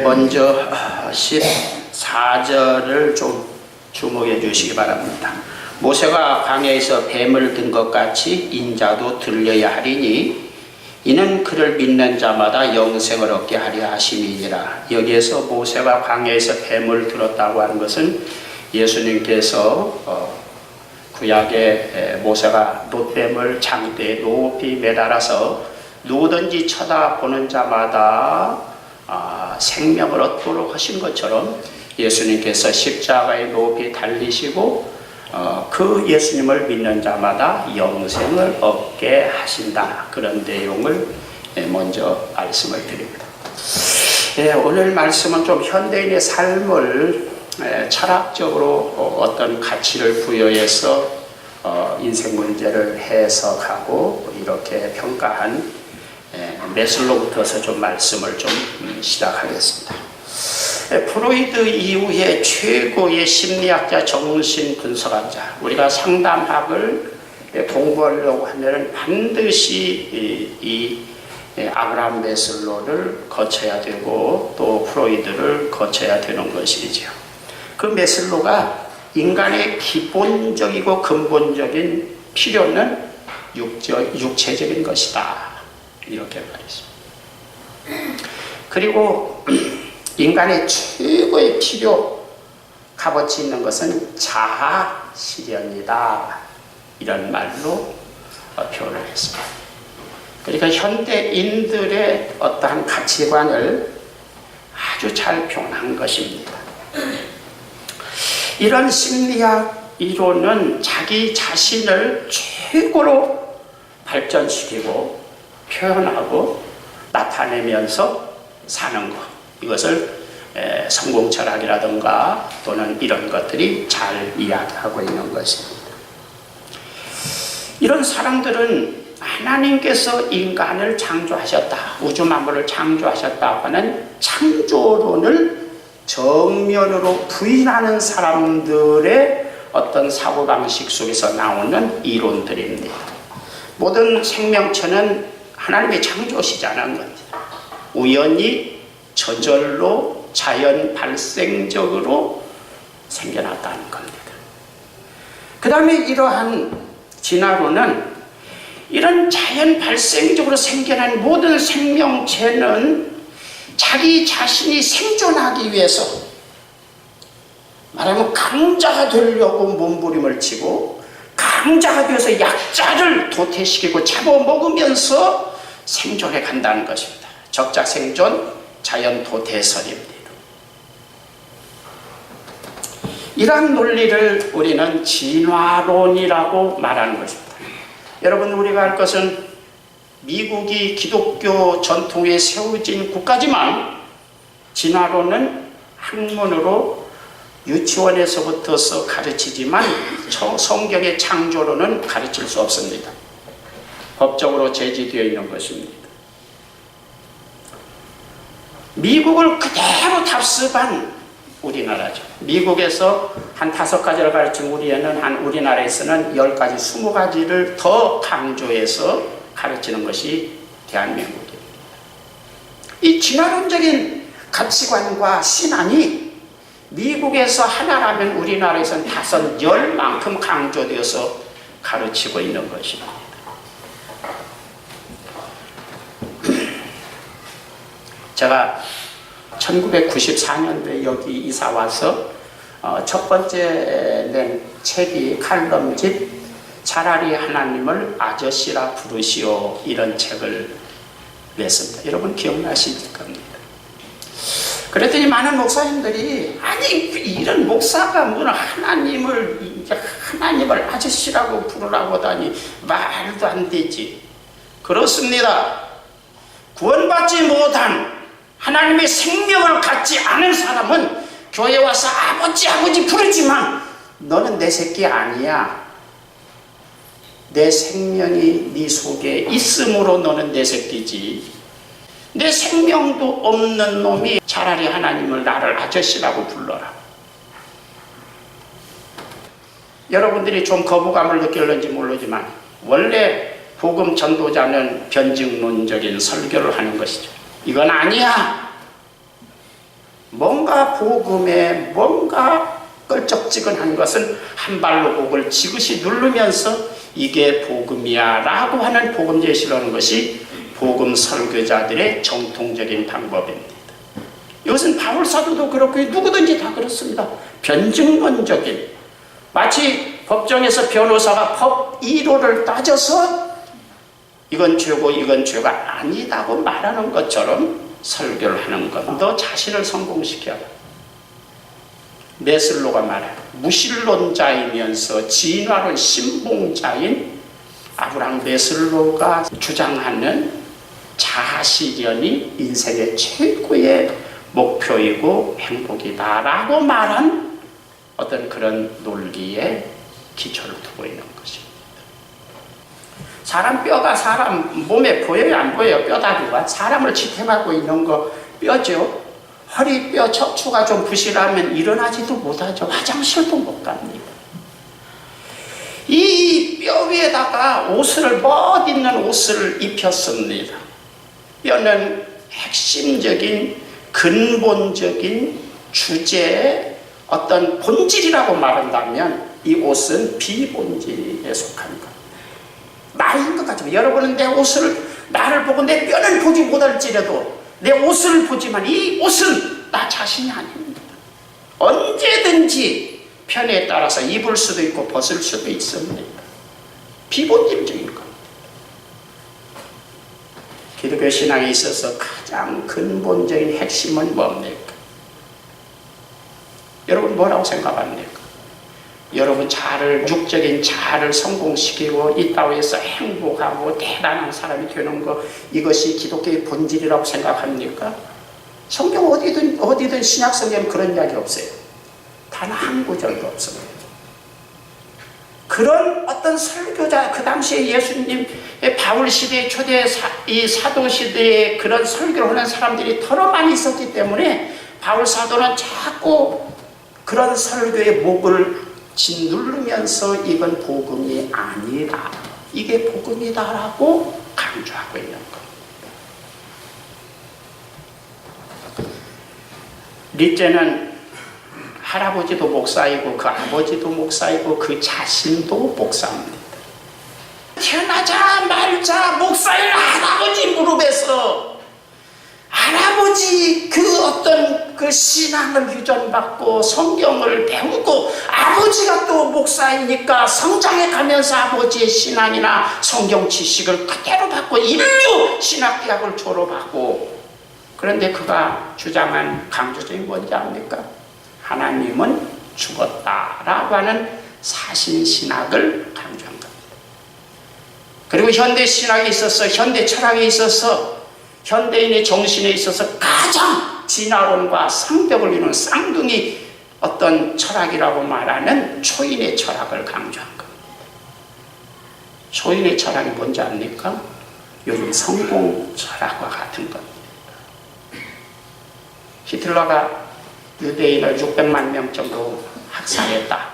먼저 14절을 좀 주목해 주시기 바랍니다. 모세가 광야에서 뱀을 든 것 같이 인자도 들려야 하리니 이는 그를 믿는 자마다 영생을 얻게 하려 하심이니라. 여기에서 모세가 광야에서 뱀을 들었다고 하는 것은 예수님께서 구약에 모세가 놋뱀을 장대에 높이 매달아서 누구든지 쳐다보는 자마다 생명을 얻도록 하신 것처럼 예수님께서 십자가에 높이 달리시고 그 예수님을 믿는 자마다 영생을 얻게 하신다. 그런 내용을 먼저 말씀을 드립니다. 오늘 말씀은 좀 현대인의 삶을 철학적으로 어떤 가치를 부여해서 인생 문제를 해석하고 이렇게 평가한 메슬로부터서 좀 말씀을 좀 시작하겠습니다. 프로이드 이후에 최고의 심리학자, 정신분석학자, 우리가 상담학을 공부하려고 하면 반드시 이 아브라함 메슬로를 거쳐야 되고 또 프로이드를 거쳐야 되는 것이죠. 그 메슬로가 인간의 기본적이고 근본적인 필요는 육체적인 것이다, 이렇게 말했습니다. 그리고 인간의 최고의 필요, 값어치 있는 것은 자아 실현이다, 이런 말로 표현을 했습니다. 그러니까 현대인들의 어떠한 가치관을 아주 잘 표현한 것입니다. 이런 심리학 이론은 자기 자신을 최고로 발전시키고 표현하고 나타내면서 사는 것, 이것을 성공 철학이라든가 또는 이런 것들이 잘 이야기하고 있는 것입니다. 이런 사람들은 하나님께서 인간을 창조하셨다, 우주 만물을 창조하셨다 하는 창조론을 정면으로 부인하는 사람들의 어떤 사고방식 속에서 나오는 이론들입니다. 모든 생명체는 하나님의 창조시자는 겁니다. 우연히 저절로 자연 발생적으로 생겨났다는 겁니다. 그 다음에 이러한 진화론은 이런 자연 발생적으로 생겨난 모든 생명체는 자기 자신이 생존하기 위해서, 말하면 강자가 되려고 몸부림을 치고 강자가 되어서 약자를 도태시키고 잡아먹으면서 생존해 간다는 것입니다. 적자생존, 자연 도태설입니다. 이러한 논리를 우리는 진화론이라고 말하는 것입니다. 여러분, 우리가 알 것은 미국이 기독교 전통에 세워진 국가지만 진화론은 학문으로 유치원에서부터서 가르치지만 성경의 창조론은 가르칠 수 없습니다. 법적으로 제지되어 있는 것입니다. 미국을 그대로 답습한 우리나라죠. 미국에서 한 5가지를 가르친 우리나라에서는 10가지, 20가지를 더 강조해서 가르치는 것이 대한민국입니다. 이 진화론적인 가치관과 신앙이 미국에서 하나라면 우리나라에서는 5, 10만큼 강조되어서 가르치고 있는 것입니다. 제가 1994년도에 여기 이사 와서 첫 번째 낸 책이 칼럼집 차라리 하나님을 아저씨라 부르시오, 이런 책을 냈습니다. 여러분 기억나실 겁니다. 그랬더니 많은 목사님들이 아니 이런 목사가 뭐는 하나님을 아저씨라고 부르라고 하다니 말도 안 되지. 그렇습니다. 구원받지 못한 하나님의 생명을 갖지 않은 사람은 교회 와서 아버지 부르지만 너는 내 새끼 아니야. 내 생명이 네 속에 있으므로 너는 내 새끼지. 내 생명도 없는 놈이 차라리 하나님을 나를 아저씨라고 불러라. 여러분들이 좀 거부감을 느낄는지 모르지만 원래 복음 전도자는 변증론적인 설교를 하는 것이죠. 이건 아니야. 뭔가 복음에 뭔가 끌적지근한 것은 한 발로 목을 지그시 누르면서 이게 복음이야 라고 하는 복음 제시를 하는 것이 복음 설교자들의 정통적인 방법입니다. 이것은 바울 사도도 그렇고 누구든지 다 그렇습니다. 변증론적인, 마치 법정에서 변호사가 법 이론을 따져서 이건 죄고 이건 죄가 아니다고 말하는 것처럼 설교를 하는 것. 너 자신을 성공시켜라. 메슬로가 말해요. 무신론자이면서 진화론 신봉자인 아브라함 메슬로가 주장하는 자아실현이 인생의 최고의 목표이고 행복이다라고 말한 어떤 그런 논리에 기초를 두고 있는 것입니다. 사람 뼈가 사람 몸에 보여요, 안 보여요? 뼈다귀가 사람을 지탱하고 있는 거 뼈죠. 허리뼈 척추가 좀 부실하면 일어나지도 못하죠. 화장실도 못 갑니다. 이 뼈 위에다가 옷을 멋있는 옷을 입혔습니다. 뼈는 핵심적인 근본적인 주제의 어떤 본질이라고 말한다면 이 옷은 비본질에 속한 것. 나인 것 같지만 여러분은 내 옷을 나를 보고 내 뼈를 보지 못할지라도 내 옷을 보지만 이 옷은 나 자신이 아닙니다. 언제든지 편에 따라서 입을 수도 있고 벗을 수도 있습니다. 비본질적인 것. 기독교 신앙에 있어서 가장 근본적인 핵심은 뭡니까? 여러분 뭐라고 생각합니까? 여러분 육적인 자아를 성공시키고 이 따위에서 행복하고 대단한 사람이 되는 것, 이것이 기독교의 본질이라고 생각합니까? 성경 어디든 신약 성경은 그런 이야기 없어요. 단 한 구절도 없습니다. 그런 어떤 설교자, 그 당시에 예수님의 바울 시대의 초대 이 사도 시대에 그런 설교를 하는 사람들이 더러 많이 있었기 때문에 바울 사도는 자꾸 그런 설교의 목을 짓누르면서 이건 복음이 아니다, 이게 복음이다라고 강조하고 있는 겁니다. 릿제는 할아버지도 목사이고 그 아버지도 목사이고 그 자신도 목사입니다. 태어나자 말자 목사의 할아버지 무릎에서 할아버지 그 어떤 그 신앙을 유전받고 성경을 배우고 아버지가 또 목사이니까 성장해 가면서 아버지의 신앙이나 성경 지식을 그대로 받고 인류 신학대학을 졸업하고, 그런데 그가 주장한 강조점이 뭔지 압니까? 하나님은 죽었다라고 하는 사신신학을 강조한 겁니다. 그리고 현대 신학에 있어서, 현대 철학에 있어서, 현대인의 정신에 있어서 가장 진화론과 상벽을 이루는 쌍둥이 어떤 철학이라고 말하는 초인의 철학을 강조한 겁니다. 초인의 철학이 뭔지 압니까? 요즘 성공 철학과 같은 겁니다. 히틀러가 유대인을 600만 명 정도 학살했다.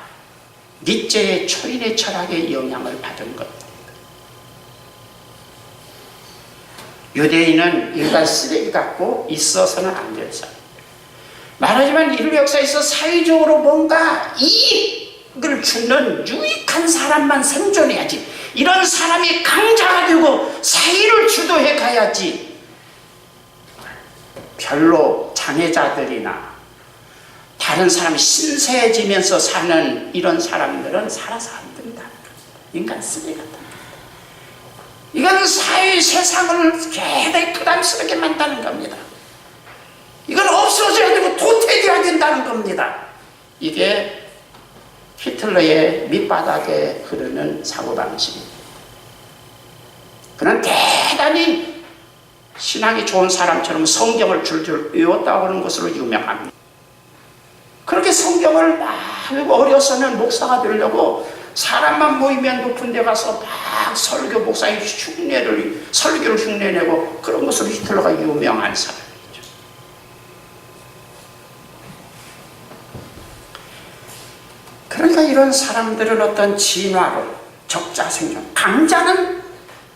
니체의 초인의 철학의 영향을 받은 겁니다. 유대인은 인간 쓰레기 같고 있어서는 안 될 사람. 말하지만 인류 역사에서 사회적으로 뭔가 이익을 주는 유익한 사람만 생존해야지. 이런 사람이 강자가 되고 사회를 주도해 가야지. 별로 장애자들이나 다른 사람이 신세해지면서 사는 이런 사람들은 살아서 안 된다. 인간 쓰레기 같다. 이건 사회 세상을 굉장히 부담스럽게 만드는 겁니다. 이건 없어져야 되고 도태돼야 된다는 겁니다. 이게 히틀러의 밑바닥에 흐르는 사고방식입니다. 그는 대단히 신앙이 좋은 사람처럼 성경을 줄줄 외웠다고 하는 것으로 유명합니다. 그렇게 성경을 막 어려서는 목사가 되려고 사람만 모이면 높은 데 가서 막 설교 목사의 설교를 흉내내고 그런 것으로 히틀러가 유명한 사람이죠. 그러니까 이런 사람들은 어떤 진화론, 적자생존, 강자는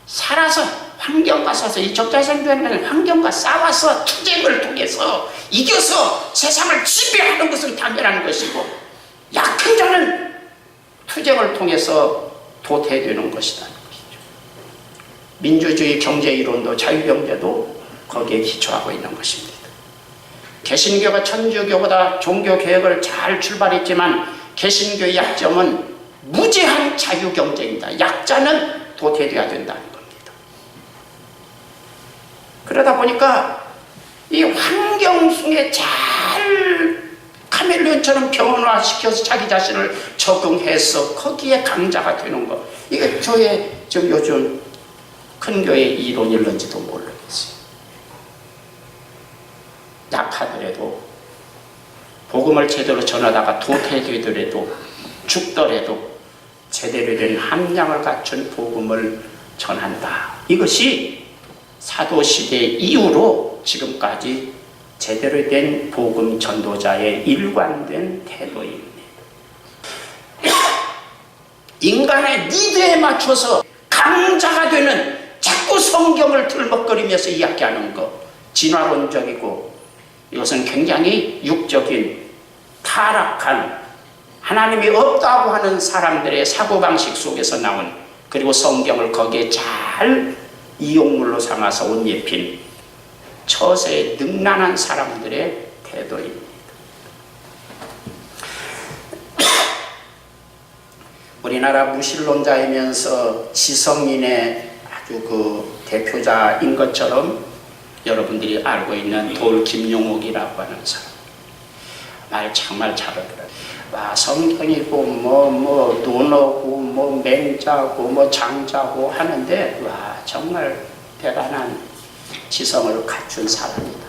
살아서 환경과 싸워서 이 적자생존은 환경과 싸워서 투쟁을 통해서 이겨서 세상을 지배하는 것은 당연한 것이고 약한 자는 투쟁을 통해서 도태되는 것이다. 민주주의 경제이론도 자유경제도 거기에 기초하고 있는 것입니다. 개신교가 천주교보다 종교개혁을 잘 출발했지만 개신교의 약점은 무제한 자유경제입니다. 약자는 도태되어야 된다는 겁니다. 그러다 보니까 이 환경 속에 잘 카멜레온처럼 변화시켜서 자기 자신을 적응해서 거기에 강자가 되는 것, 이게 교회 지금 요즘 큰 교회 이론일런지도 모르겠어요. 약하더라도 복음을 제대로 전하다가 도태되더라도 죽더라도 제대로 된 함량을 갖춘 복음을 전한다. 이것이 사도시대 이후로 지금까지 제대로 된 복음 전도자의 일관된 태도입니다. 인간의 니드에 맞춰서 강자가 되는 자꾸 성경을 들먹거리면서 이야기하는 것, 진화론적이고 이것은 굉장히 육적인 타락한 하나님이 없다고 하는 사람들의 사고방식 속에서 나온, 그리고 성경을 거기에 잘 이용물로 삼아서 옷 입힌 처세에 능란한 사람들의 태도입니다. 우리나라 무신론자이면서 지성인의 아주 그 대표자인 것처럼 여러분들이 알고 있는 돌 김용옥이라고 하는 사람, 말 정말 잘하더라고요. 와, 성경이고 뭐 논어고 뭐 맹자고 뭐 장자고 하는데 와, 정말 대단한 지성을 갖춘 사람이다.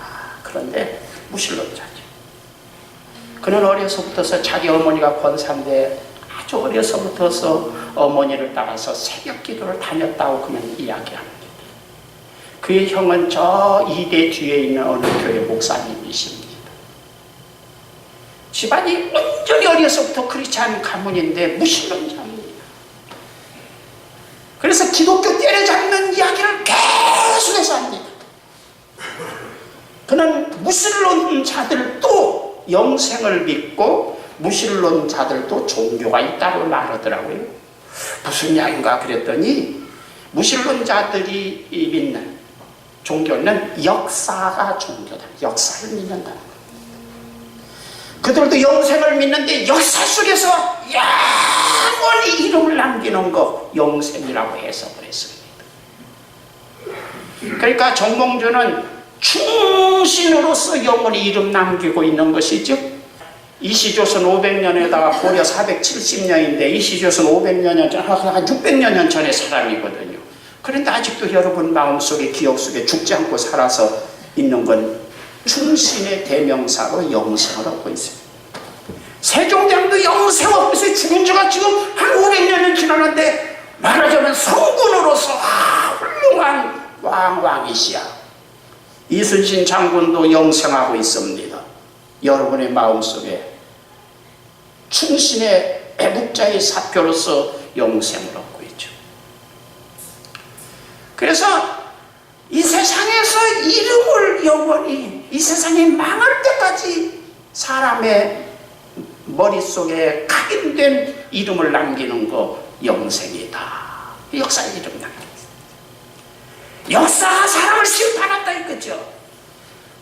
그런데 무신론자죠. 그는 어려서부터 자기 어머니가 권사인데 아주 어려서부터 어머니를 따라서 새벽 기도를 다녔다고 그는 이야기합니다. 그의 형은 저 이대 뒤에 있는 어느 교회 목사님이십니다. 집안이 완전히 어려서부터 크리스찬 가문인데 무신론자입니다. 그래서 기독교 때려잡는 이야기를 계속해서 합니다. 그는 무신론자들도 영생을 믿고 무신론자들도 종교가 있다고 말하더라고요. 무슨 이야기인가 그랬더니 무신론자들이 믿는 종교는 역사가 종교다. 역사를 믿는다. 그들도 영생을 믿는데 역사 속에서 영원히 이름을 남기는 거 영생이라고 해석을 했습니다. 그러니까 정몽주는 충신으로서 영원히 이름 남기고 있는 것이죠. 이시조선 500년에다가 고려 470년인데 이시조선 500년 전, 한 600년 전의 사람이거든요. 그런데 아직도 여러분 마음속에 기억 속에 죽지 않고 살아서 있는 건 충신의 대명사로 영생을 얻고 있어요. 세종대왕도 영생 얻고 있어요. 죽은 지가 지금 한 500년이 지났는데 말하자면 성군으로서 훌륭한 왕이시야. 이순신 장군도 영생하고 있습니다. 여러분의 마음속에 충신의 애국자의 사표로서 영생을 얻고 있죠. 그래서 이 세상에서 이름을 영원히 이 세상이 망할 때까지 사람의 머릿속에 각인된 이름을 남기는 거 영생이다. 역사의 이름 남기는 역사가 사람을 심판한다 이거죠.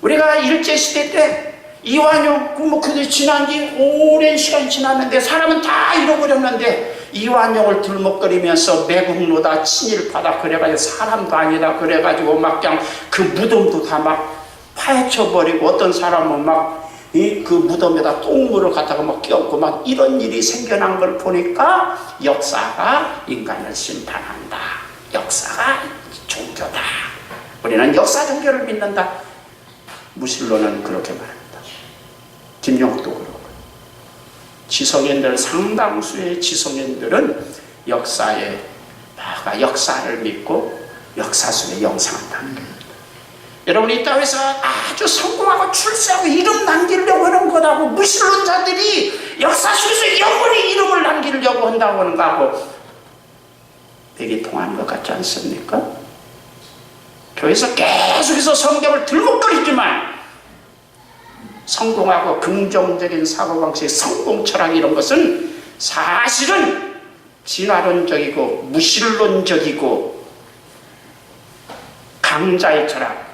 우리가 일제시대 때 이완용 그들 지난 지 오랜 시간이 지났는데 사람은 다 잃어버렸는데 이완용을 들먹거리면서 매국노다 친일파다 그래가지고 사람도 아니다 그래가지고 막 그냥 그 무덤도 다 막 파헤쳐버리고 어떤 사람은 막 그 무덤에다 똥물을 갖다가 막 끼얹고 막 이런 일이 생겨난 걸 보니까 역사가 인간을 심판한다. 역사가 종교다. 우리는 역사 종교를 믿는다. 무신론은 그렇게 말합니다. 김용옥도 그렇고 지성인들 상당수의 지성인들은 역사를 믿고 역사 속에 영생한다. 여러분 이 땅에서 아주 성공하고 출세하고 이름 남기려고 하는 것하고 무신론자들이 역사 속에서 영원히 이름을 남기려고 한다고 하는 것하고 되게 통하는 것 같지 않습니까? 교회에서 계속해서 성경을 들먹거리지만 성공하고 긍정적인 사고방식, 성공 철학 이런 것은 사실은 진화론적이고 무신론적이고 강자의 철학,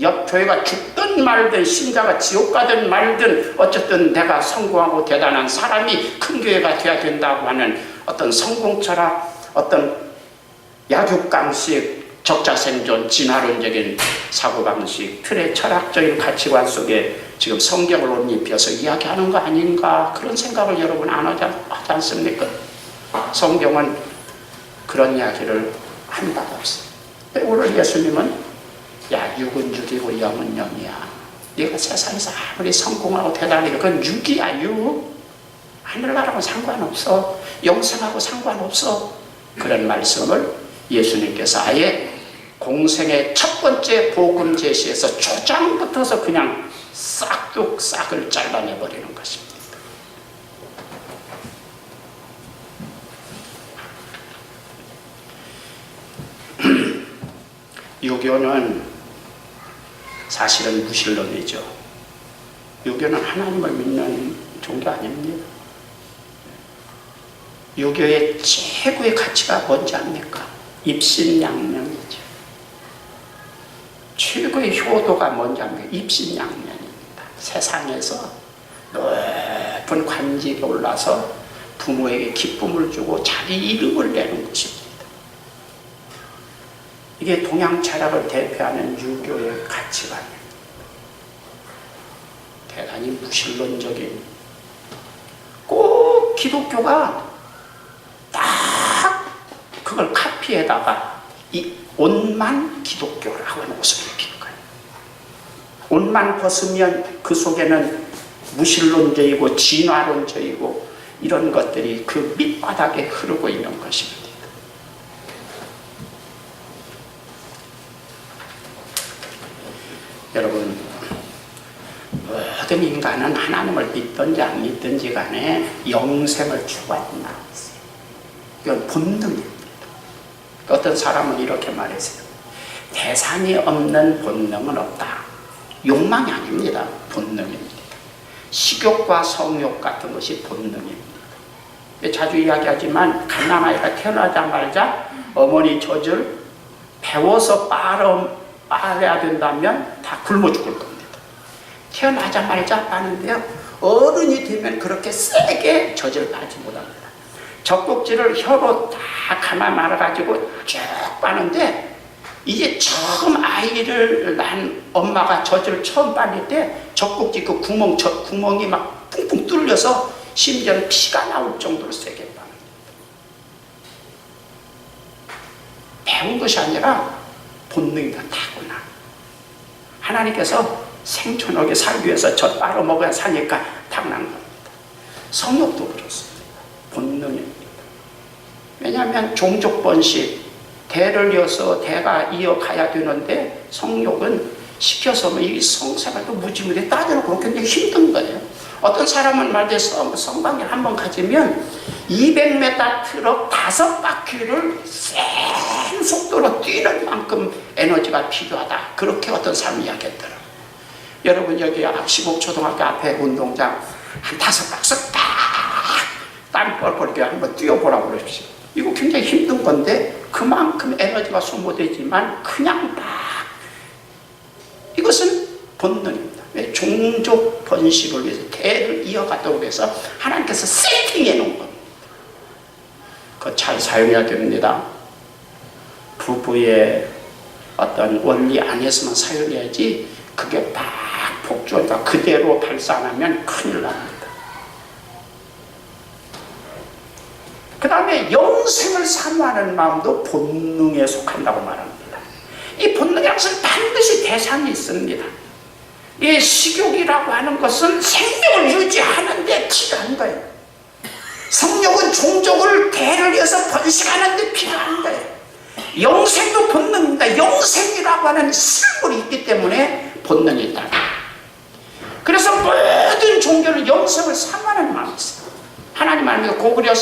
교회가 죽든 말든 신자가 지옥 가든 말든 어쨌든 내가 성공하고 대단한 사람이 큰 교회가 돼야 된다고 하는 어떤 성공 철학, 어떤 약육강식, 적자생존, 진화론적인 사고방식, 틀의 철학적인 가치관 속에 지금 성경을 옷 입혀서 이야기하는 거 아닌가, 그런 생각을 여러분 안 하지 않습니까? 성경은 그런 이야기를 한 바가 없어요. 오늘 예수님은 야, 육은 육이고 영은 영이야. 네가 세상에서 아무리 성공하고 대단하게 그건 육이야, 육. 하늘나라하고 상관없어. 영생하고 상관없어. 그런 말씀을 예수님께서 아예 공생의 첫 번째 복음 제시에서 초장부터서 그냥 싹둑싹을 잘라내버리는 것입니다. 유교는 사실은 무신론이죠. 유교는 하나님을 믿는 종교 아닙니다. 유교의 최고의 가치가 뭔지 압니까? 입신양명이죠. 최고의 효도가 뭔지 압니까? 입신양명입니다. 세상에서 높은 관직에 올라서 부모에게 기쁨을 주고 자기 이름을 내는 것입니다. 이게 동양 철학을 대표하는 유교의 가치관입니다. 대단히 무신론적인, 꼭 기독교가 딱 그걸 카피에다가 이 옷만 기독교라고 하는 옷을 입히는 거예요. 옷만 벗으면 그 속에는 무신론적이고 진화론적이고 이런 것들이 그 밑바닥에 흐르고 있는 것입니다. 여러분, 모든 인간은 하나님을 믿든지 안 믿든지 간에 영생을 추구한다. 이건 본능입니다. 어떤 사람은 이렇게 말했어요. 대상이 없는 본능은 없다. 욕망이 아닙니다. 본능입니다. 식욕과 성욕 같은 것이 본능입니다. 자주 이야기하지만 갓난아이가 태어나자마자 어머니 젖을 배워서 빨아야 된다면 다 굶어 죽을 겁니다. 태어나자마자 빠는데요, 어른이 되면 그렇게 세게 젖을 빠지 못합니다. 젖꼭지를 혀로 다 감아 말아가지고 쭉 빠는데, 이제 처음 아이를 낳은 엄마가 젖을 처음 빨릴 때 젖꼭지 그 구멍이 막 퉁퉁 뚫려서 심지어는 피가 나올 정도로 세게 빱니다. 배운 것이 아니라 본능이다, 타고나. 하나님께서 생존하게 살기 위해서 젖 빨아먹어야 사니까 타고난 겁니다. 성욕도 그렇습니다. 본능입니다. 왜냐하면 종족 번식, 대를 이어서 대가 이어가야 되는데 성욕은 시켜서 이 성생활도 무지무지 따져놓고 굉장히 힘든 거예요. 어떤 사람은 말해서 성관계를 한번 가지면 200m 트럭 5바퀴를 센 속도로 뛰는 만큼 에너지가 필요하다. 그렇게 어떤 사람이 이야기했더라고요. 여러분, 여기 15초등학교 앞에 운동장 한 5박스 땀 뻘뻘게 한번 뛰어보라고 그러십시오. 이거 굉장히 힘든 건데 그만큼 에너지가 소모되지만 그냥 막, 이것은 본능입니다. 왜? 종족 번식을 위해서 대를 이어가도록 해서 하나님께서 세팅해 놓은 겁니다. 그거 잘 사용해야 됩니다. 부부의 어떤 원리 안에서만 사용해야지, 그게 막 폭주하니까 그대로 발산하면 큰일 납니다. 그 다음에 영생을 사모하는 마음도 본능에 속한다고 말합니다. 이 본능이라는 것은 반드시 대상이 있습니다. 이 식욕이라고 하는 것은 생명을 유지하는 데 필요한 거예요. 성욕은 종족을 대를 이어서 번식하는 데 필요한 거예요. 영생도 본능입니다. 영생이라고 하는 실물이 있기 때문에 본능이 있다. 그래서 모든 종교는 영생을 사모하는 마음이 있어요. 하나님 말씀에 고구려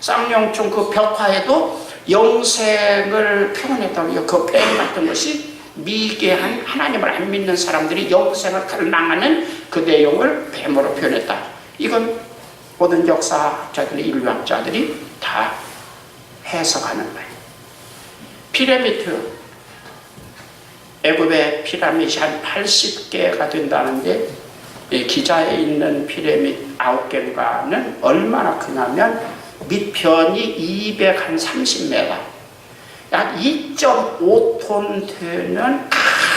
쌍용총 그 벽화에도 영생을 표현했다고요. 그 뱀 같은 것이 미개한 하나님을 안 믿는 사람들이 영생을 갈망하는 그 내용을 뱀으로 표현했다. 이건 모든 역사학자들이, 인류학자들이 다 해석하는 거예요. 피라미드, 애굽의 피라미드이 한 80개가 된다는데 기자에 있는 피라미드 9개인가는 얼마나 크냐면 밑편이 230m, 약 2.5톤 되는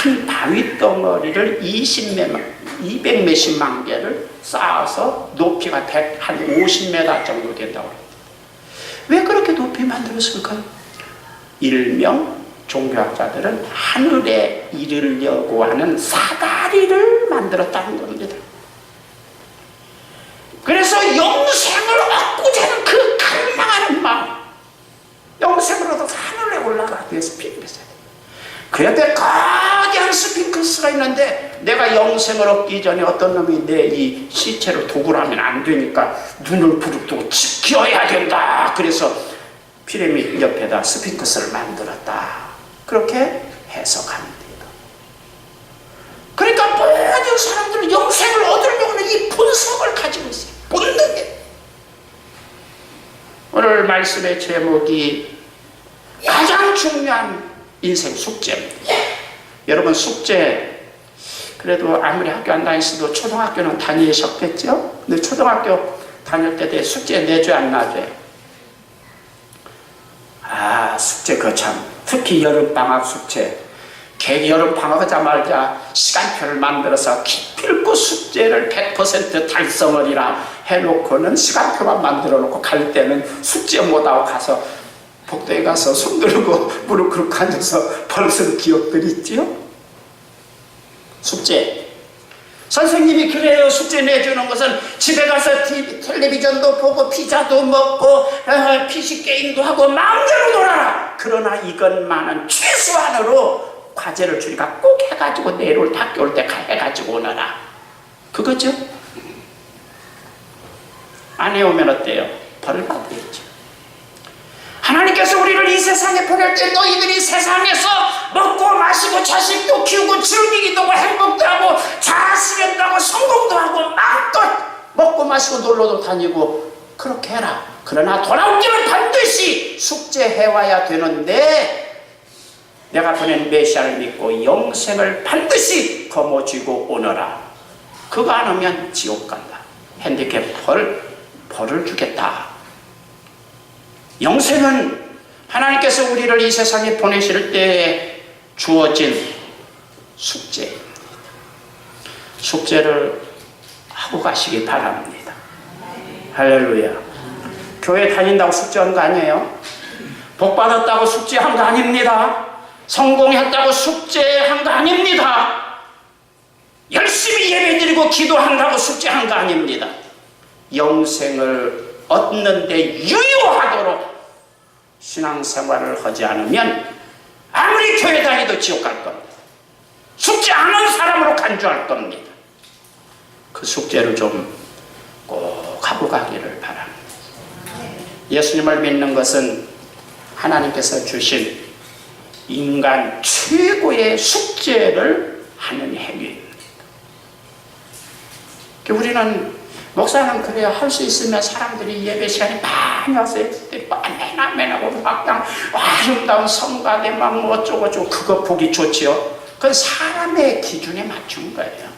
큰 바위 덩어리를 200 몇십만 개를 쌓아서 높이가 한 50m 정도 된다고 합니다. 왜 그렇게 높이 만들었을까요? 일명 종교학자들은 하늘에 이르려고 하는 사다리를 만들었다는 겁니다. 그래서 영생을 얻고자 하는 그 갈망하는 마음, 영생을 얻어서 하늘에 올라가기 위해서 필요했어요. 그 옆에 거대한 스핑크스가 있는데 내가 영생을 얻기 전에 어떤 놈이 내 이 시체를 도구를 하면 안 되니까 눈을 부릅뜨고 지켜야 된다. 그래서 피라미드 옆에다 스핑크스를 만들었다. 그렇게 해석합니다. 그러니까 모든 사람들은 영생을 얻으려고 하는 이 본성을 가지고 있어요. 본능에. 오늘 말씀의 제목이 가장 중요한 인생 숙제입니다. 여러분 숙제, 그래도 아무리 학교 안 다니셔도 초등학교는 다니셨겠죠? 근데 초등학교 다닐 때 숙제 내줘야 안 놔줘요? 숙제 그거 참, 특히 여름방학 숙제. 여름방학 하자마자 시간표를 만들어서 기필코 숙제를 100% 달성하리라 해놓고는 시간표만 만들어 놓고 갈 때는 숙제 못하고 가서 복도에 가서 손 들고 무릎 꿇고 앉아서 벌써 기억들이 있지요? 숙제. 선생님이 그래요. 숙제 내주는 것은 집에 가서 텔레비전도 보고 피자도 먹고 PC 게임도 하고 마음대로 놀아라. 그러나 이것만은 최소한으로 과제를 주니까 꼭 해가지고 내일 학교 올 때 해가지고 오너라. 그거죠? 안 해오면 어때요? 벌을 받겠죠. 하나님께서 우리를 이 세상에 보낼 때 너희들이 세상에서 먹고 마시고 자식도 키우고 즐기기도 하고 행복도 하고 자아실현도 하고 성공도 하고 마음껏 먹고 마시고 놀러도 다니고 그렇게 해라. 그러나 돌아올 길은 반드시 숙제해와야 되는데 내가 보낸 메시아를 믿고 영생을 반드시 거머쥐고 오너라. 그거 안 하면 지옥 간다. 핸디캡 벌을 주겠다. 영생은 하나님께서 우리를 이 세상에 보내실 때에 주어진 숙제입니다. 숙제를 하고 가시기 바랍니다. 할렐루야. 교회 다닌다고 숙제한 거 아니에요? 복 받았다고 숙제한 거 아닙니다. 성공했다고 숙제한 거 아닙니다. 열심히 예배드리고 기도한다고 숙제한 거 아닙니다. 영생을 얻는데 유효하도록 신앙생활을 하지 않으면 아무리 교회 다니도 지옥 갈 겁니다. 숙제 안 한 사람으로 간주할 겁니다. 그 숙제를 좀 꼭 하고 가기를 바랍니다. 예수님을 믿는 것은 하나님께서 주신 인간 최고의 숙제를 하는 행위입니다. 우리는 목사는 그래야 할 수 있으면 사람들이 예배 시간에 많이 와서 맨하고 막 그냥 아름다운 성가대 막 어쩌고저쩌고 그거 보기 좋지요. 그건 사람의 기준에 맞춘 거예요.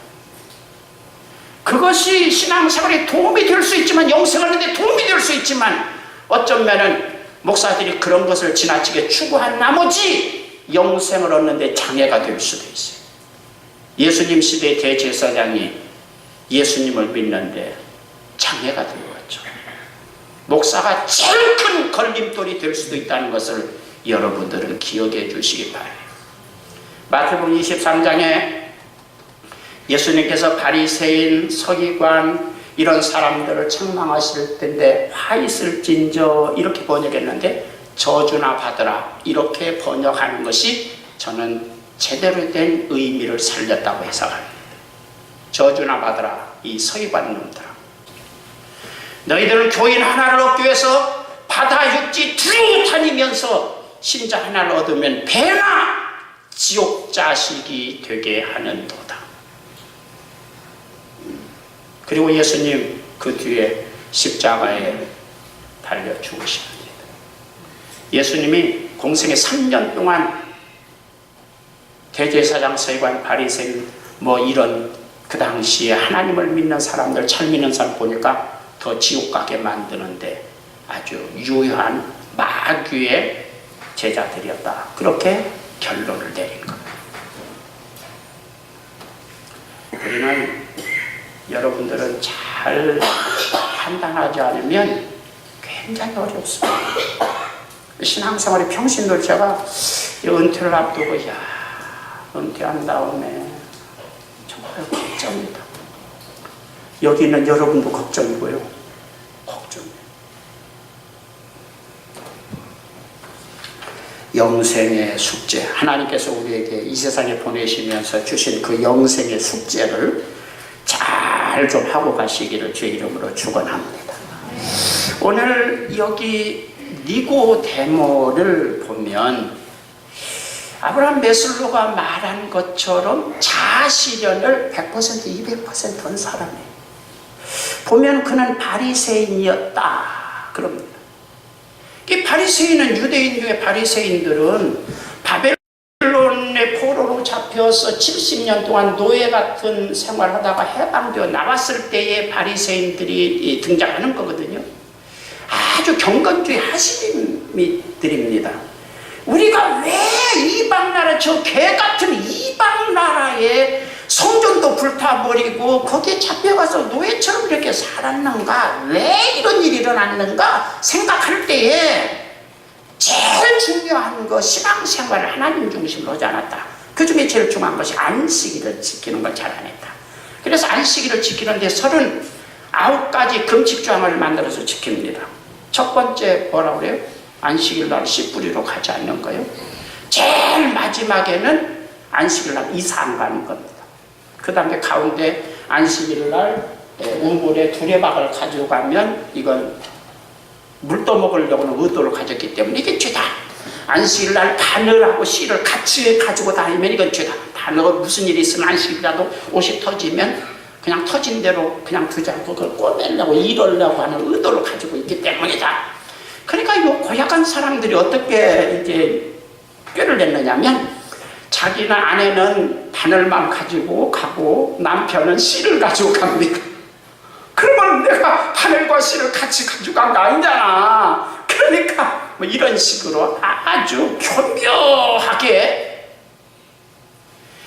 그것이 신앙생활에 도움이 될 수 있지만 영생을 하는데 도움이 될 수 있지만 어쩌면은 목사들이 그런 것을 지나치게 추구한 나머지 영생을 얻는데 장애가 될 수도 있어요. 예수님 시대의 대제사장이 예수님을 믿는데 장애가 되었죠. 목사가 제일 큰 걸림돌이 될 수도 있다는 것을 여러분들은 기억해 주시기 바라요. 마태복음 23장에 예수님께서 바리새인, 서기관 이런 사람들을 책망하실 텐데 화 있을진저 이렇게 번역했는데 저주나 받으라 이렇게 번역하는 것이 저는 제대로 된 의미를 살렸다고 해석합니다. 저주나 받으라 이 서기관 놈들아. 너희들은 교인 하나를 얻기 위해서 바다 육지 두루 다니면서 신자 하나를 얻으면 배나 지옥 자식이 되게 하는도다. 그리고 예수님 그 뒤에 십자가에 달려 죽으십니다. 예수님이 공생의 3년 동안 대제사장, 서기관, 바리새인 이런 그 당시에 하나님을 믿는 사람들, 잘 믿는 사람 보니까 더 지옥 가게 만드는데 아주 유효한 마귀의 제자들이었다. 그렇게 결론을 내린 겁니다. 우리는 여러분들은 잘 판단하지 않으면 굉장히 어렵습니다. 신앙생활의 평신도 제가 은퇴를 앞두고 은퇴한 다음에 정말 걱정입니다. 여기 있는 여러분도 걱정이고요. 걱정이에요. 영생의 숙제, 하나님께서 우리에게 이 세상에 보내시면서 주신 그 영생의 숙제를 잘 좀 하고 가시기를 주의 이름으로 축원합니다. 오늘 여기 니고데모를 보면 아브라함 메슬로가 말한 것처럼 자아실현을 100% 200% 한 사람이에요. 보면 그는 바리새인이었다 그럽니다. 이 바리새인은, 유대인 중에 바리새인들은 바벨론의 포로로 잡혀서 70년 동안 노예 같은 생활하다가 해방되어 나왔을 때의 바리새인들이 등장하는 거거든요. 아주 경건주의 하시림이들입니다. 우리가 왜 이방 나라, 저 개 같은 이방 나라에 성전도 불타버리고 거기에 잡혀가서 노예처럼 이렇게 살았는가, 왜 이런 일이 일어났는가 생각할 때에 제일 중요한 거 신앙생활을 하나님 중심으로 하지 않았다. 그 중에 제일 중요한 것이 안식일을 지키는 걸 잘 안 했다. 그래서 안식일을 지키는데 39가지 금칙조항을 만들어서 지킵니다. 첫 번째 뭐라고 그래요? 안식일 날 씨 뿌리러 가지 않는 거예요. 제일 마지막에는 안식일 날 이사 안 가는 겁니다. 그 다음에 가운데 안식일 날 우물에 두레박을 가지고 가면 이건 물 떠먹으려고는 의도를 가졌기 때문에 이게 죄다. 안식일 날 바늘하고 씨를 같이 가지고 다니면 이건 죄다. 바늘 무슨 일이 있으면 안식일이라도 옷이 터지면 그냥 터진 대로 그냥 두지 않고 그걸 꼬매려고 이러려고 하는 의도를 가지고 있기 때문이다. 그러니까 이 고약한 사람들이 어떻게 이제 꾀를 냈느냐면 자기는 아내는 바늘만 가지고 가고 남편은 씨를 가지고 갑니다. 그러면 내가 바늘과 씨를 같이 가지고 간 거 아니잖아. 그러니까 이런 식으로 아주 교묘하게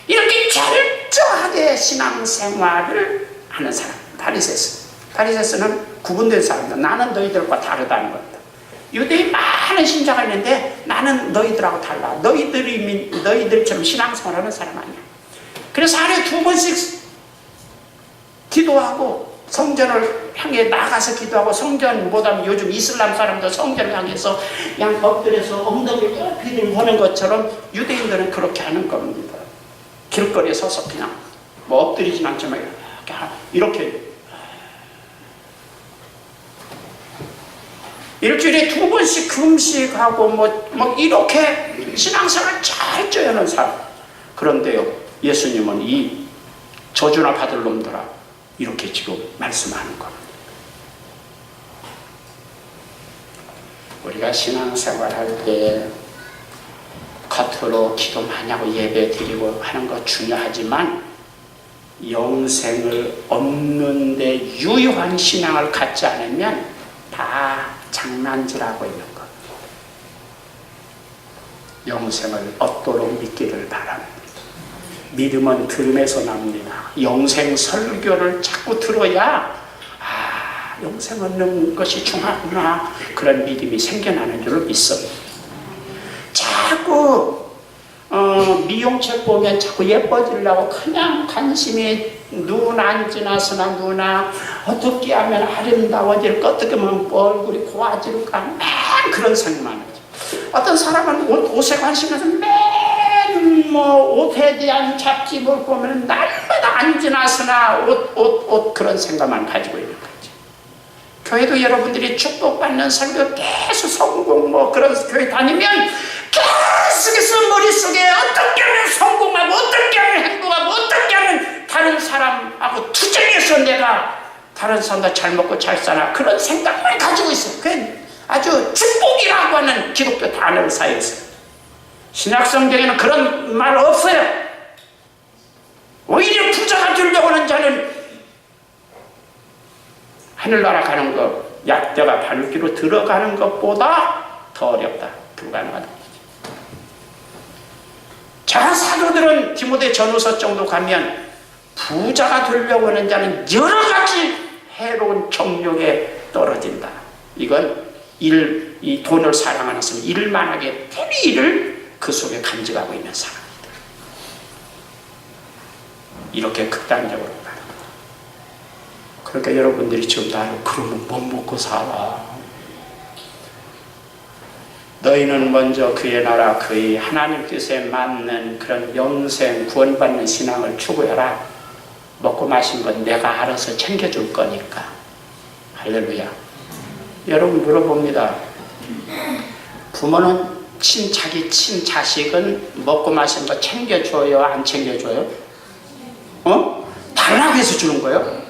이렇게 철저하게 신앙생활을 하는 사람, 바리새스는 구분된 사람이다. 나는 너희들과 다르다는 겁니다. 유대인 많은 신자가 있는데 나는 너희들하고 달라. 너희들처럼 신앙생활하는 사람 아니야. 그래서 하루에 2번씩 기도하고 성전을 향해 나가서 기도하고, 성전 못하면 요즘 이슬람 사람들 성전을 향해서 그냥 엎드려서 엉덩이를 이렇게 하는 것처럼 유대인들은 그렇게 하는 겁니다. 길거리에 서서 그냥 엎드리진 않지만 이렇게 일주일에 2번씩 금식하고 이렇게 신앙생활을 잘 쪄야하는 사람. 그런데요, 예수님은 이 저주나 받을 놈들아 이렇게 지금 말씀하는 겁니다. 우리가 신앙생활 할 때 겉으로 기도 많이 하고 예배 드리고 하는 거 중요하지만 영생을 얻는데 유효한 신앙을 갖지 않으면 다 장난질하고 있는 것. 영생을 얻도록 믿기를 바랍니다. 믿음은 들음에서 납니다. 영생 설교를 자꾸 들어야 영생 얻는 것이 중요하구나, 그런 믿음이 생겨나는 줄을 믿습니다. 자꾸 미용책 보면 자꾸 예뻐지려고 그냥 관심이 눈 안 지나서나 누나 어떻게 하면 아름다워질까, 어떻게 하면 얼굴이 고와질까, 맨 그런 생각만 하죠. 어떤 사람은 옷에 관심이 있어서 맨 옷에 대한 잡지를 보면 날마다 안 지나서나 옷 그런 생각만 가지고 있는 거죠. 교회도 여러분들이 축복받는 설교 계속 성공 그런 교회 다니면 계속해서 머릿속에 어떻게 하면 성공하고 어떻게 하면 행복하고 어떻게 하면 다른 사람하고 투쟁해서 내가 다른 사람도 잘 먹고 잘 사나 그런 생각만 가지고 있어요. 그게 아주 축복이라고 하는 기독교 단어를 사용했어요. 신약성경에는 그런 말 없어요. 오히려 부자가 되려고 하는 자는 하늘나라 가는 것, 약대가 바늘기로 들어가는 것보다 더 어렵다. 불가능하다. 작은 사도들은 디모데 전후서 정도 가면 부자가 되려고 하는 자는 여러 가지 해로운 정욕에 떨어진다. 이건 이 돈을 사랑하는 사람, 일만 하게 때리를 그 속에 간직하고 있는 사람이다. 이렇게 극단적으로 말합니다. 그러니까 여러분들이 지금 나를 그러면 못 먹고 살아. 너희는 먼저 그의 나라, 그의 하나님 뜻에 맞는 그런 영생, 구원받는 신앙을 추구해라. 먹고 마신 건 내가 알아서 챙겨줄 거니까. 할렐루야. 여러분 물어봅니다. 부모는 자기 친자식은 먹고 마신 거 챙겨줘요? 안 챙겨줘요? 달라고 해서 주는 거예요?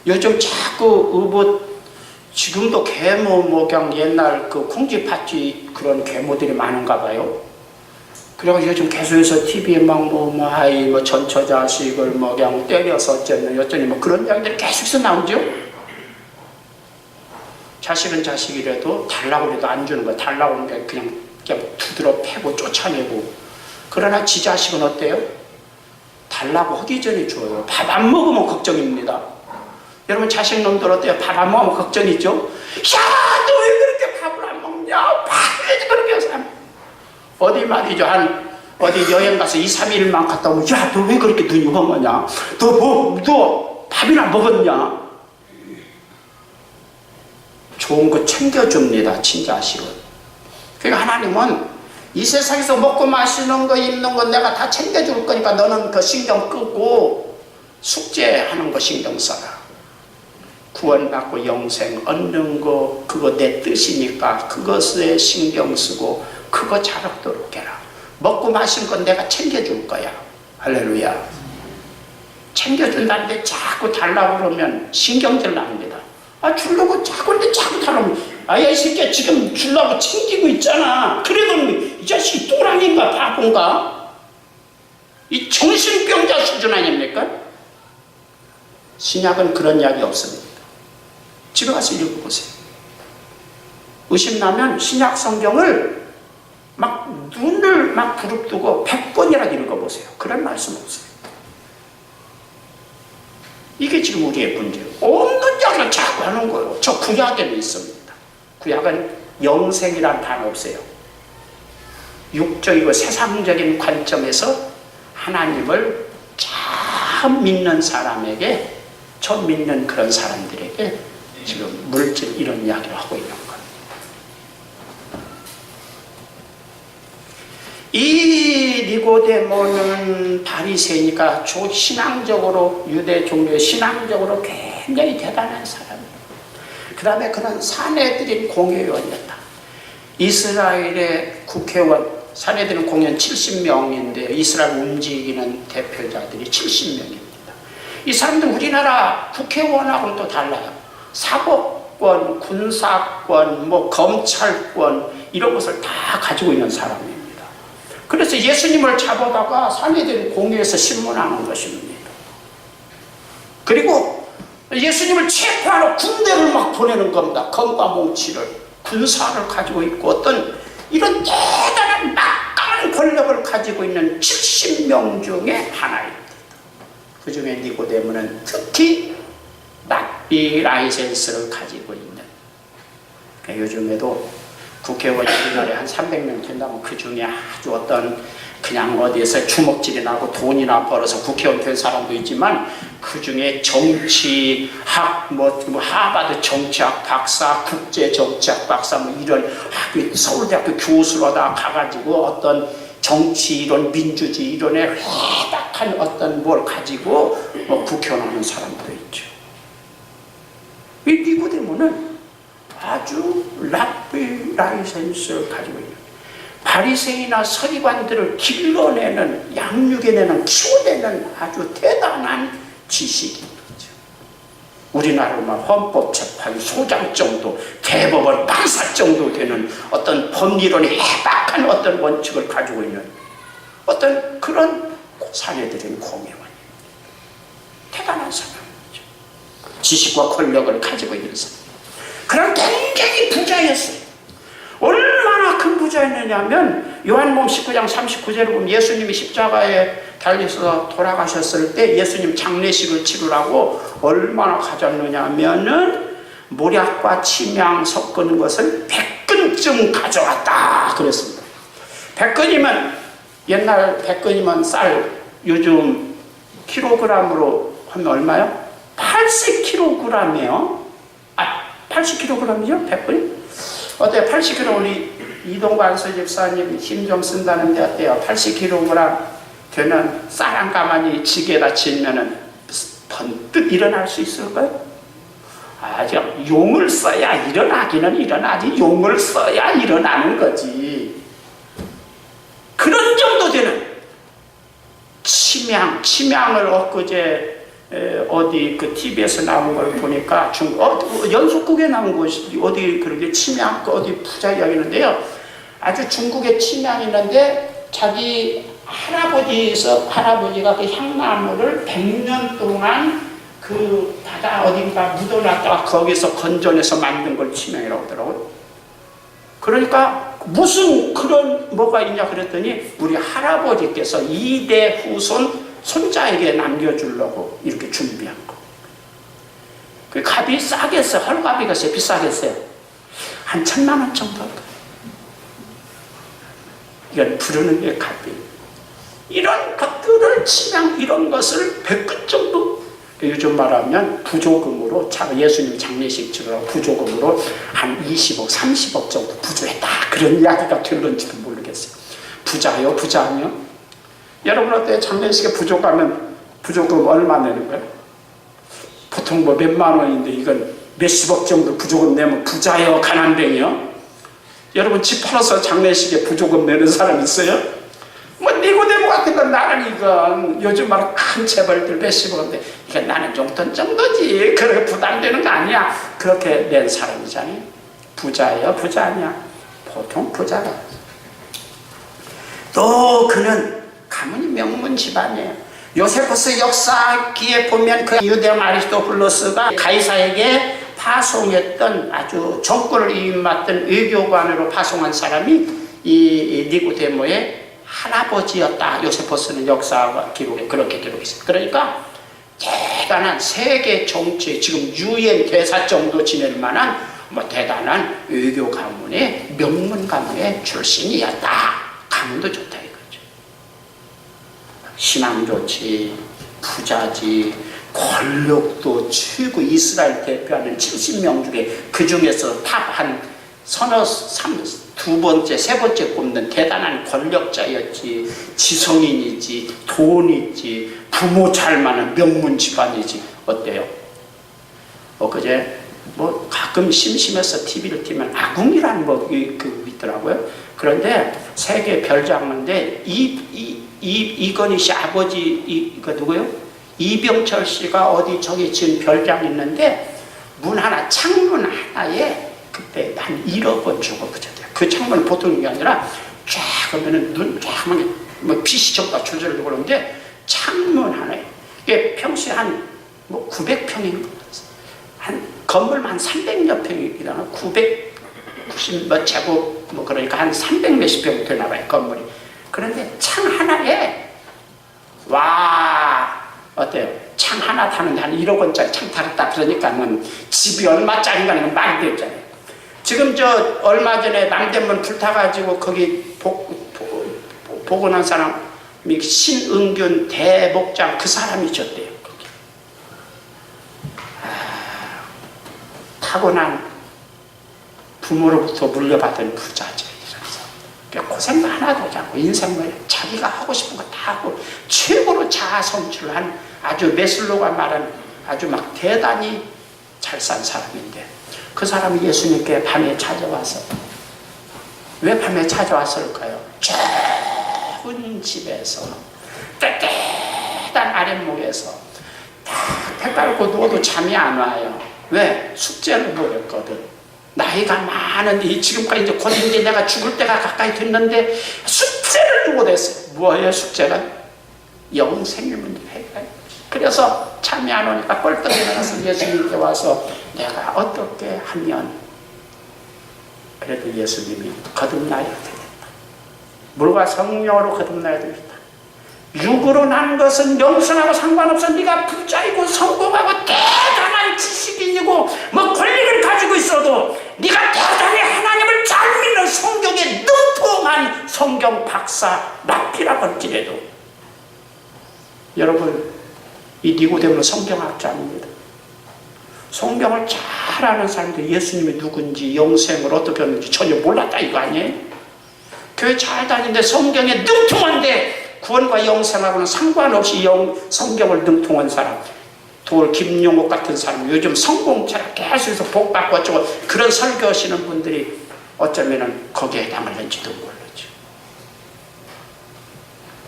요즘 자꾸 지금도 계모 목양 옛날 그 콩쥐팥쥐 그런 계모들이 많은가 봐요. 그래서 요즘 계속해서 TV에 아이 전처자식을 그냥 때려서 어쩌니 그런 이야기들이 계속해서 나오죠. 자식은 자식이라도 달라고 해도 안 주는 거야. 달라고 하는 게 그냥 두드러 패고 쫓아내고. 그러나 지 자식은 어때요? 달라고 하기 전에 줘요. 밥 안 먹으면 걱정입니다. 여러분 자식 놈들 어때요? 밥 안 먹으면 걱정이죠? 야, 너 왜 그렇게 밥을 안 먹냐? 밥을 그렇게 해서 어디 말이죠. 어디 여행 가서 2, 3일만 갔다 오면 야, 너 왜 그렇게 눈이 험하냐? 너 밥이나 먹었냐? 좋은 거 챙겨줍니다. 친자식은. 그러니까 하나님은 이 세상에서 먹고 마시는 거 입는 거 내가 다 챙겨줄 거니까 너는 그 신경 끄고 숙제하는 거 신경 써라. 구원받고 영생 얻는 거 그거 내 뜻이니까 그것에 신경 쓰고 그거 잘하도록 해라. 먹고 마신 건 내가 챙겨줄 거야. 할렐루야. 챙겨준다는데 자꾸 달라고 그러면 신경질 납니다. 주려고 자꾸 달라고. 야, 이 새끼야 지금 주려고 챙기고 있잖아. 그래도 이 자식이 또랑인가 바본가? 이 정신병자 수준 아닙니까? 신약은 그런 이야기 없습니다. 집에 가서 읽어보세요. 의심나면 신약 성경을 눈을 부릅뜨고 100번이라도 읽어보세요. 그런 말씀 없어요. 이게 지금 우리의 문제예요. 없는 이야기를 자꾸 하는 거예요. 저 구약에는 있습니다. 구약은 영생이라는 단어 없어요. 육적이고 세상적인 관점에서 하나님을 처음 믿는 사람에게, 처음 믿는 그런 사람들에게 지금 물질 이런 이야기를 하고 있는 겁니다. 이 니고데모는 바리새이니까 신앙적으로 유대 종교의 신앙적으로 굉장히 대단한 사람이에요. 그 다음에 그는 사내들인 공회의원이었다. 이스라엘의 국회의원, 사내들은 공연 70명인데 이스라엘 움직이는 대표자들이 70명입니다. 이 사람들 우리나라 국회의원하고는 또 달라요. 사법권, 군사권, 검찰권 이런 것을 다 가지고 있는 사람입니다. 그래서 예수님을 잡아다가 사내들이 공회에서 신문하는 것입니다. 그리고 예수님을 체포하러 군대를 보내는 겁니다. 검과 몽치를, 군사를 가지고 있고 어떤 이런 대단한 막강한 권력을 가지고 있는 70명 중에 하나입니다. 그 중에 니고데모는 특히 랍비 라이센스를 가지고 있는, 그러니까 요즘에도 국회의원이 우리나라에 한 300명 된다면 그 중에 아주 어떤 그냥 어디에서 주먹질이 나고 돈이나 벌어서 국회의원 된 사람도 있지만 그 중에 정치학, 하버드 정치학 박사, 국제정치학 박사 이런 서울대학교 교수로 다 가가지고 어떤 정치 이론, 민주주의 이론에 회박한 어떤 뭘 가지고 국회의원 하는 사람도 있죠. 이 니고데모는 아주 랍비 라이센스를 가지고 있는 바리새인이나 서기관들을 길러내는, 양육해내는, 키워내는 아주 대단한 지식인 거죠. 우리나라만 헌법재판소장 정도, 대법원 판사 정도 되는 어떤 법리론이 해박한 어떤 원칙을 가지고 있는 어떤 그런 사내들인 공회원입니다. 대단한 사람이죠. 지식과 권력을 가지고 있는 사람. 그런 굉장히 부자였어요. 얼마나 큰 부자였느냐면 요한복음 19장 39절을 보면 예수님이 십자가에 달려서 돌아가셨을 때 예수님 장례식을 치르라고 얼마나 가졌느냐면은 모략과 침향 섞은 것을 100근쯤 가져왔다 그랬습니다. 100근이면 옛날 100근이면 쌀 요즘 킬로그램으로 하면 얼마요? 80kg이요. 80kg이죠? 100근이? 어때요? 80kg 우리 이동관 서집사님 힘 좀 쓴다는데 어때요? 80kg 되는 쌀 한 가마니 지게다 치면은 번뜩 일어날 수 있을까요? 아주 용을 써야 일어나기는 일어나지, 용을 써야 일어나는 거지. 그런 정도 되는 침향을 엊그제 어디 그 TV에서 나온 걸 보니까 연속극에 나온 것이 어디 그렇게 침향 어디 부자 이야기인데요. 아주 중국에 침향이 있는데 자기 할아버지가 그 향나무를 100년 동안 그 바다 어딘가 묻어놨다가 거기서 건져내서 만든 걸 침향이라고 하더라고요. 그러니까 무슨 그런 뭐가 있냐 그랬더니 우리 할아버지께서 2대 후손 손자에게 남겨주려고 이렇게 준비한 거. 그 값이 싸겠어요. 헐값이 비싸겠어요. 한 1000만 원 정도 할 거예요. 이건 부르는 게 값이. 이런 것들을 침향 이런 것을 100근 정도 요즘 말하면 부조금으로 예수님 장례식 치르라고 부조금으로 한 20억 30억 정도 부조했다 그런 이야기가 될런지도 모르겠어요. 부자요 부자요? 여러분 어때요? 장례식에 부족하면 부조금 얼마 내는 거예요? 보통 뭐 몇만 원인데 이건 몇십억 정도 부조금 내면 부자요 가난뱅이요? 여러분 집 팔아서 장례식에 부조금 내는 사람 있어요? 뭐 니고데모 같은 건 나는 이건 요즘 말로 큰 재벌들 몇십억인데 이건 나는 용돈 정도지 그렇게 부담되는 거 아니야. 그렇게 낸 사람이잖아요. 부자예요 부자 아니야? 보통 부자가. 또 그는 가문이 명문 집안이에요. 요세푸스 역사기에 보면 그 유대인 아리스토블로스가 가이사에게 파송했던 아주 정권을 이임맡던 외교관으로 파송한 사람이 이 니고데모의 할아버지였다. 요세푸스는 역사 기록에 그렇게 기록했어요. 그러니까 대단한 세계 정치 지금 UN 대사 정도 지낼 만한 뭐 대단한 외교 가문의 명문 가문의 출신이었다. 가문도 좋다 이거죠. 신앙 좋지, 부자지, 권력도 최고 이스라엘 대표하는 70명 중에 그 중에서 탑 한 두 번째, 세 번째 꼽는 대단한 권력자였지, 지성인이지, 돈 있지, 부모 잘 맞는 명문 집안이지. 어때요? 엊그제 뭐 가끔 심심해서 TV를 틀면 아궁이라는 뭐 있더라고요. 그런데 세계 별장인데 이건희 씨 아버지 이거 누구요? 이병철 씨가 어디 저기 지은 별장 있는데 문 하나 창문 하나에 그때 한 1억 원 주고 그쳤대요. 그 창문은 보통 게 아니라 쫙 하면은 눈 쫙 하면 뭐 빛이 전부 다 조절되고 그러는데 창문 하나에 이게 평수에 한 뭐 900평인 한 건물만 한 300여 평이잖아. 990 몇 제곱 뭐 그러니까 한 300 몇십 평 되나 봐요 건물이. 그런데 창 하나에 와 어때요? 창 하나 타는데 한 1억 원짜리 창 타겠다 그러니까는 집이 얼마짜리인가는 말이 되잖아요. 지금 저 얼마 전에 남대문 불타가지고 거기 보고 난 사람이 신은균 대목장 그 사람이 졌대요. 거기. 타고난 부모로부터 물려받은 부자지. 고생도 하나도 하지 않고 인생을 자기가 하고 싶은 거 다 하고 최고로 자아 성취를 한 아주 메슬로가 말한 아주 막 대단히 잘 산 사람인데 그 사람이 예수님께 밤에 찾아와서 왜 밤에 찾아왔을까요? 좁은 집에서 따뜻한 아랫목에서 배 깔고 누워도 잠이 안 와요. 왜? 숙제를 못했거든. 나이가 많은데 지금까지 이제 곧 이제 내가 죽을 때가 가까이 됐는데 숙제를 못했어요. 뭐예요 숙제가? 영생의 문제를 해결해요. 그래서 잠이 안 오니까 뻘떡 일어나서 예수님께 와서 내가 어떻게 하면 그래도 예수님이 거듭나야 되겠다. 물과 성령으로 거듭나야 되겠다. 육으로 난 것은 영생하고 상관없어. 네가 부자이고 성공하고 대단한 지식인이고 뭐 권력을 가지고 있어도 네가 대단히 하나님을 잘 믿는 성경에 능통한 성경 박사 랍비라고 할지라도 여러분 이 니고데모는 성경학자입니다. 성경을 잘 아는 사람들 예수님이 누군지 영생을 어떻게 하는지 전혀 몰랐다 이거 아니에요? 교회 잘 다니는데 성경에 능통한데 구원과 영생하고는 상관없이 성경을 능통한 사람 돌 김용옥 같은 사람 요즘 성공처럼 계속해서 복 받고 어쩌고 그런 설교하시는 분들이 어쩌면 거기에 해당하는지도 모르죠.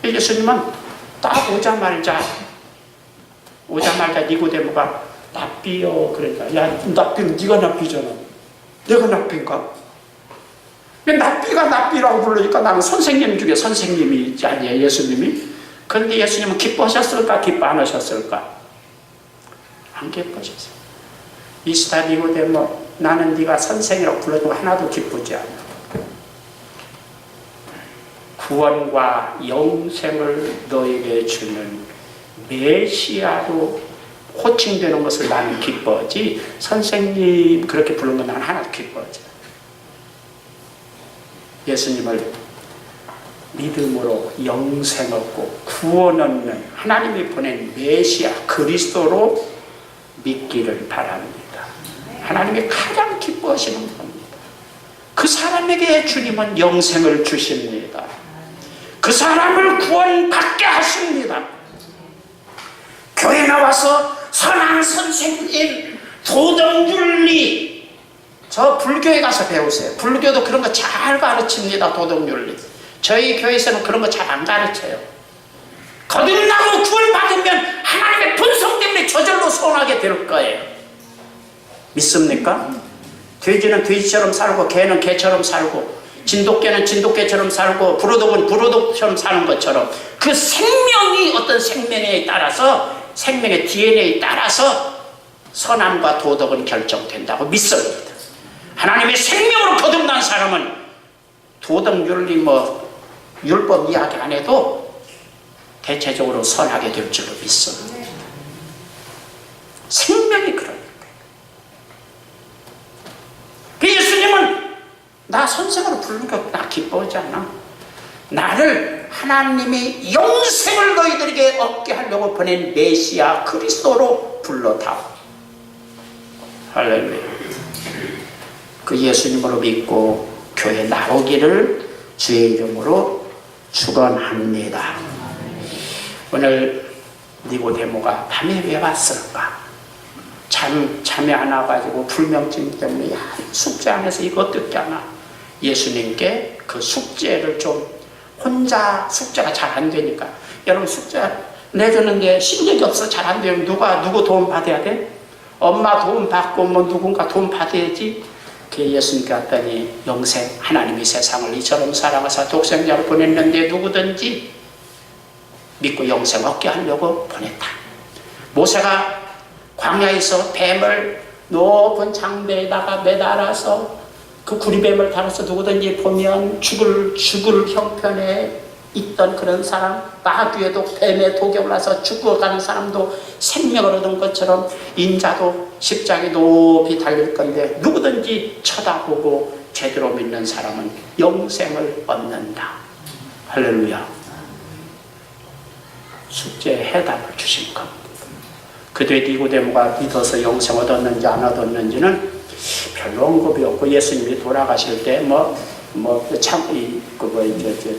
예수님은 딱 오자마자 니고데모가 랍비요 그러니까 야 랍비는 네가 랍비잖아. 내가 랍비인가? 랍비가 랍비라고 부르니까 나는 선생님 중에 선생님이 아니에요 예수님이. 그런데 예수님은 기뻐하셨을까 기뻐 안 하셨을까? 안 기뻐하셨어요. 이스타 니고데모 나는 네가 선생이라고 불러도 하나도 기쁘지 않아. 구원과 영생을 너에게 주는 메시아로 호칭되는 것을 나는 기뻐하지 선생님 그렇게 부르는 건 나는 하나도 기뻐하지. 예수님을 믿음으로 영생 얻고 구원 얻는 하나님이 보낸 메시아 그리스도로 믿기를 바랍니다. 하나님이 가장 기뻐하시는 겁니다. 그 사람에게 주님은 영생을 주십니다. 그 사람을 구원받게 하십니다. 교회 나와서 선한 선생님, 도덕윤리 저 불교에 가서 배우세요. 불교도 그런 거 잘 가르칩니다. 도덕윤리. 저희 교회에서는 그런 거 잘 안 가르쳐요. 거듭나고 구원받으면 하나님의 분성 때문에 저절로 선하게 될 거예요. 믿습니까? 돼지는 돼지처럼 살고 개는 개처럼 살고 진돗개는 진돗개처럼 살고 부르독은 부르독처럼 사는 것처럼 그 생명이 어떤 생명에 따라서 생명의 DNA에 따라서 선함과 도덕은 결정된다고 믿습니다. 하나님의 생명으로 거듭난 사람은 도덕 윤리 율법 이야기 안 해도 대체적으로 선하게 될 줄로 믿습니다. 생명이 그러니까. 예수님은 나 선생으로 부르는 거 나 기뻐하지 않아. 나를 하나님이 영생을 너희들에게 얻게 하려고 보낸 메시아 그리스도로 불러다. 할렐루야. 그 예수님으로 믿고 교회 나오기를 주의 이름으로 축원합니다. 오늘 니고데모가 밤에 왜 왔을까? 잠이 안 와가지고 불면증 때문에 숙제 안 해서 이거 어떻게 하나? 예수님께 그 숙제를 좀 혼자 숙제가 잘 안 되니까 여러분 숙제 내주는데 실력이 없어 잘 안 되면 누구 도움 받아야 돼? 엄마 도움 받고 누군가 도움 받아야지. 그 예수님께 왔더니 영생 하나님이 세상을 이처럼 사랑하사 독생자를 보냈는데 누구든지 믿고 영생 얻게 하려고 보냈다. 모세가 광야에서 뱀을 높은 장대에다가 매달아서 그 구리뱀을 달아서 누구든지 보면 죽을 형편에 있던 그런 사람, 마귀에도 뱀의 독에 올라서 죽어가는 사람도 생명을 얻은 것처럼 인자도 십자가에 높이 달릴 건데 누구든지 쳐다보고 제대로 믿는 사람은 영생을 얻는다. 할렐루야. 숙제에 해답을 주신 겁니다. 그때 니고데모가 믿어서 영생 얻었는지 안 얻었는지는 별로 언급이 없고 예수님이 돌아가실 때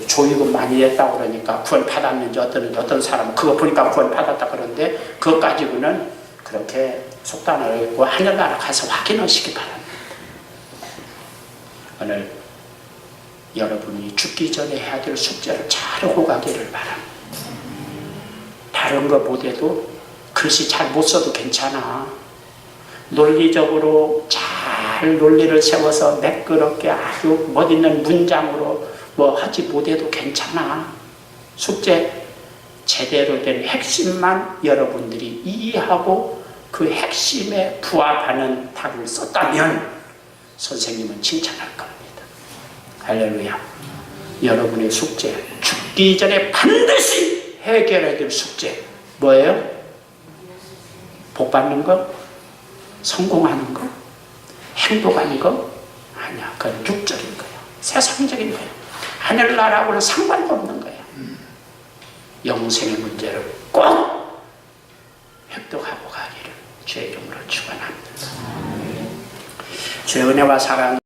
조의금 많이 했다고 그러니까 구원 받았는지 어떤 사람은 그거 보니까 구원 받았다 그러는데 그것 가지고는 그렇게 속단을 읽고 하늘나라 가서 확인하시기 바랍니다. 오늘 여러분이 죽기 전에 해야 될 숙제를 잘하고 가기를 바랍니다. 다른 거 못해도 글씨 잘 못 써도 괜찮아. 논리적으로 잘 논리를 세워서 매끄럽게 아주 멋있는 문장으로 뭐 하지 못해도 괜찮아. 숙제 제대로 된 핵심만 여러분들이 이해하고 그 핵심에 부합하는 답을 썼다면 선생님은 칭찬할 겁니다. 할렐루야. 여러분의 숙제, 죽기 전에 반드시 해결해야 될 숙제 뭐예요? 복 받는 거? 성공하는 거? 행복한 거? 아니야. 그건 육적인 거야. 세상적인 거야. 하늘나라하고는 상관도 없는 거야. 영생의 문제를 꼭 획득하고 가기를 주의 이름으로 축원합니다. 주의 은혜와 사랑